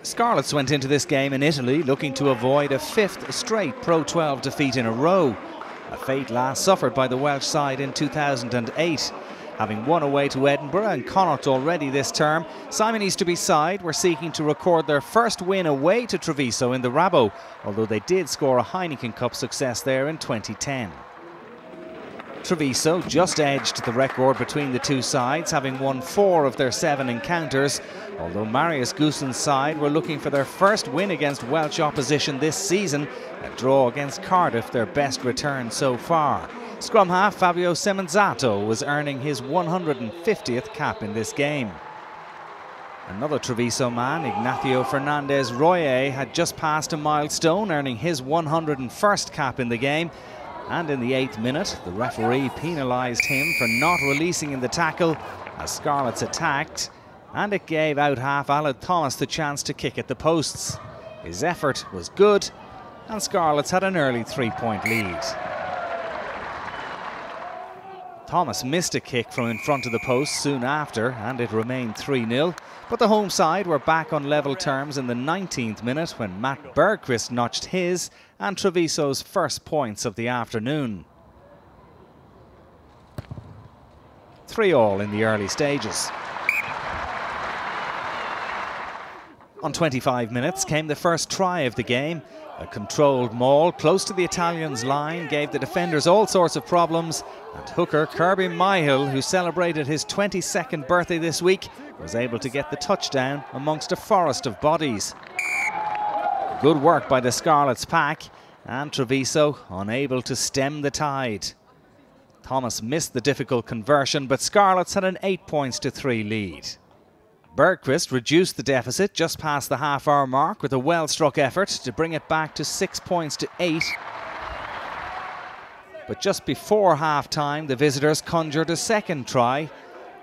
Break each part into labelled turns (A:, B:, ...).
A: Scarlets went into this game in Italy looking to avoid a fifth straight Pro 12 defeat in a row, a fate last suffered by the Welsh side in 2008. Having won away to Edinburgh and Connacht already this term, Simon Easterby's side were seeking to record their first win away to Treviso in the Rabo, although they did score a Heineken Cup success there in 2010. Treviso just edged the record between the two sides, having won 4 of their 7 encounters, although Marius Goossen's side were looking for their first win against Welsh opposition this season, a draw against Cardiff their best return so far. Scrum half Fabio Semenzato was earning his 150th cap in this game. Another Treviso man, Ignacio Fernandez-Rouyet, had just passed a milestone, earning his 101st cap in the game. And in the 8th minute, the referee penalised him for not releasing in the tackle as Scarlets attacked, and it gave out half Aled Thomas the chance to kick at the posts. His effort was good, and Scarlets had an early 3-point lead. Thomas missed a kick from in front of the post soon after, and it remained 3-0. But the home side were back on level terms in the 19th minute when Matt Berquist notched his and Treviso's first points of the afternoon. 3-3 in the early stages. On 25 minutes came the first try of the game. A controlled maul close to the Italians' line gave the defenders all sorts of problems, and hooker Kirby Myhill, who celebrated his 22nd birthday this week, was able to get the touchdown amongst a forest of bodies. Good work by the Scarlets pack, and Treviso unable to stem the tide. Thomas missed the difficult conversion, but Scarlets had an 8-3 lead. Berquist reduced the deficit just past the half-hour mark with a well-struck effort to bring it back to 6 points to 8. But just before half-time, the visitors conjured a second try.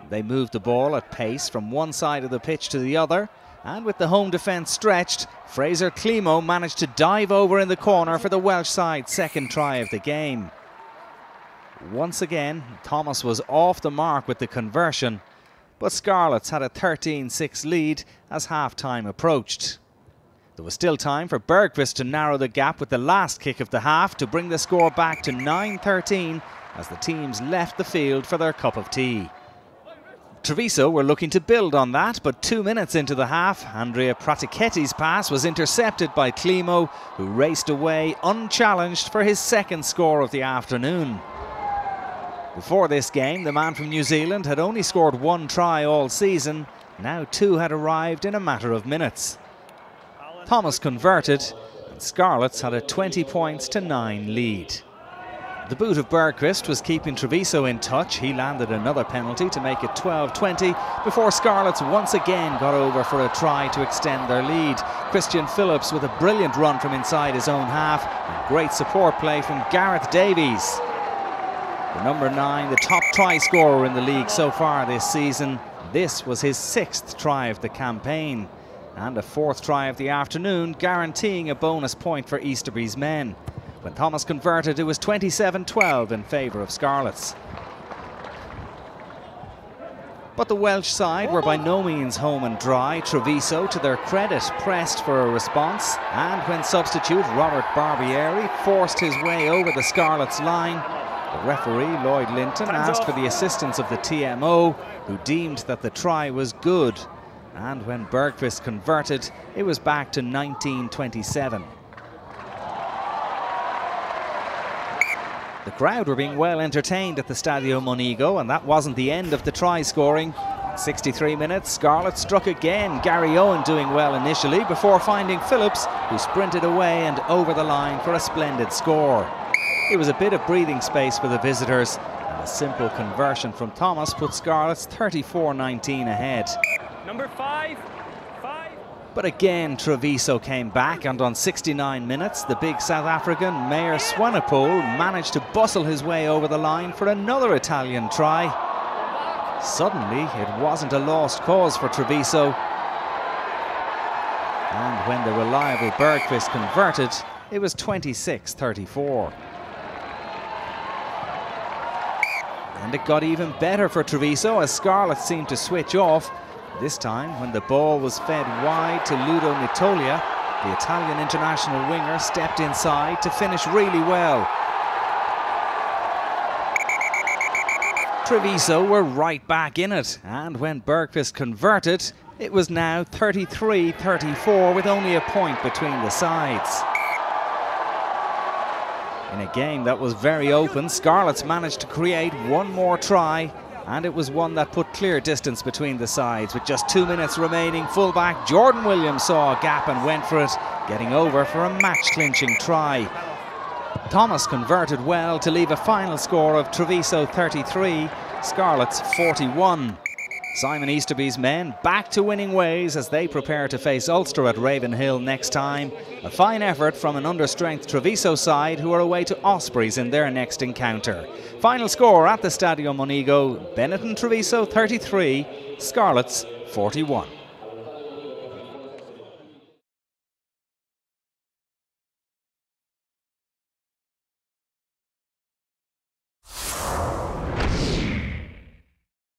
A: They moved the ball at pace from one side of the pitch to the other, and with the home defence stretched, Frazier Climo managed to dive over in the corner for the Welsh side's second try of the game. Once again, Thomas was off the mark with the conversion, but Scarlets had a 13-6 lead as half-time approached. There was still time for Berquist to narrow the gap with the last kick of the half to bring the score back to 9-13 as the teams left the field for their cup of tea. Treviso were looking to build on that, but 2 minutes into the half, Andrea Pratichetti's pass was intercepted by Climo, who raced away unchallenged for his second score of the afternoon. Before this game, the man from New Zealand had only scored 1 try all season. Now 2 had arrived in a matter of minutes. Thomas converted, and Scarlets had a 20-9 lead. The boot of Berquist was keeping Treviso in touch. He landed another penalty to make it 12-20 before Scarlets once again got over for a try to extend their lead. Kristian Phillips with a brilliant run from inside his own half, and great support play from Gareth Davies. The number 9, the top try scorer in the league so far this season. This was his 6th try of the campaign, and a 4th try of the afternoon, guaranteeing a bonus point for Easterby's men. When Thomas converted, it was 27-12 in favour of Scarlets. But the Welsh side were by no means home and dry. Treviso, to their credit, pressed for a response, and when substitute Robert Barbieri forced his way over the Scarlets line, the referee, Lloyd Linton, asked for the assistance of the TMO, who deemed that the try was good. And when Berquist converted, it was back to 19-27. The crowd were being well entertained at the Stadio Monigo, and that wasn't the end of the try scoring. 63 minutes, Scarlets struck again, Gary Owen doing well initially before finding Phillips, who sprinted away and over the line for a splendid score. It was a bit of breathing space for the visitors, and a simple conversion from Thomas put Scarlets 34-19 ahead.
B: Number 5.
A: But again, Treviso came back, and on 69 minutes, the big South African Meyer Swanepoel managed to bustle his way over the line for another Italian try. Suddenly, it wasn't a lost cause for Treviso. And when the reliable Berquist converted, it was 26-34. And it got even better for Treviso as Scarlets seemed to switch off. This time, when the ball was fed wide to Ludo Nitoglia, the Italian international winger stepped inside to finish really well. Treviso were right back in it, and when Berquist converted, it was now 33-34 with only a point between the sides. In a game that was very open, Scarlets managed to create one more try, and it was one that put clear distance between the sides. With just 2 minutes remaining, fullback Jordan Williams saw a gap and went for it, getting over for a match-clinching try. Thomas converted well to leave a final score of Treviso 33, Scarlets 41. Simon Easterby's men back to winning ways as they prepare to face Ulster at Ravenhill next time. A fine effort from an understrength Treviso side who are away to Ospreys in their next encounter. Final score at the Stadio Monigo, Benetton Treviso 33, Scarlets 41.